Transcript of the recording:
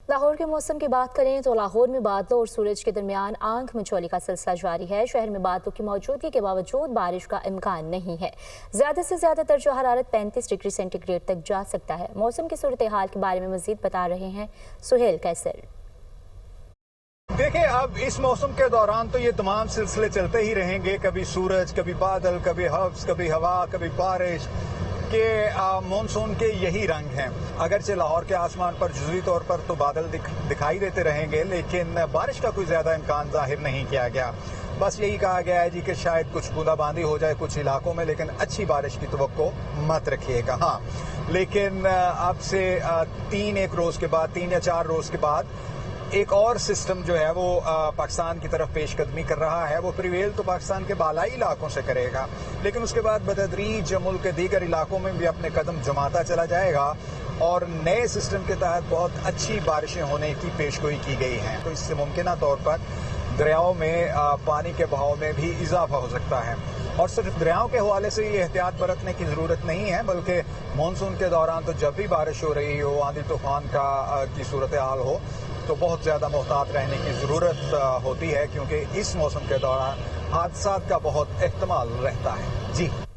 لاہور کے موسم کی بات کریں تو لاہور میں بادلوں اور سورج کے درمیان آنکھ مچولی کا سلسلہ جاری ہے۔ شہر میں بادلوں کی موجودگی کے باوجود بارش کا امکان نہیں ہے۔ زیادہ سے زیادہ درجہ حرارت 35 ڈگری سینٹی گریڈ تک جا سکتا ہے۔ موسم کی صورتحال کے بارے میں مزید بتا رہے ہیں سہیل کیسر۔ دیکھیں، اب اس موسم کے دوران تو یہ تمام سلسلے چلتے ہی رہیں گے، کبھی سورج، کبھی بادل، کبھی حبس، کبھی ہوا، کبھی بارش کہ مونسون کے یہی رنگ ہیں۔ اگرچہ لاہور کے آسمان پر جزوی طور پر تو بادل دکھائی دیتے رہیں گے، لیکن بارش کا کوئی زیادہ امکان ظاہر نہیں کیا گیا۔ بس یہی کہا گیا ہے کہ شاید کچھ بوندا باندی ہو جائے کچھ علاقوں میں، لیکن اچھی بارش کی توقع مت رکھیے گا۔ ہاں، لیکن اب سے 3 روز کے بعد 3 یا 4 روز کے بعد ایک اور سسٹم جو ہے وہ پاکستان کی طرف پیش قدمی کر رہا ہے۔ وہ پریویل تو پاکستان کے بالائی علاقوں سے کرے گا، لیکن اس کے بعد بتدریج ملک کے دیگر علاقوں میں بھی اپنے قدم جماتا چلا جائے گا، اور نئے سسٹم کے تحت بہت اچھی بارشیں ہونے کی پیشگوئی کی گئی ہیں۔ تو اس سے ممکنہ طور پر دریاؤں میں پانی کے بہاؤ میں بھی اضافہ ہو سکتا ہے، اور صرف دریاؤں کے حوالے سے یہ احتیاط برتنے کی ضرورت نہیں ہے، بلکہ مانسون کے دوران تو جب بھی بارش ہو رہی ہو، آندھی طوفان کی صورتحال ہو، تو بہت زیادہ محتاط رہنے کی ضرورت ہوتی ہے، کیونکہ اس موسم کے دوران حادثات کا بہت احتمال رہتا ہے۔ جی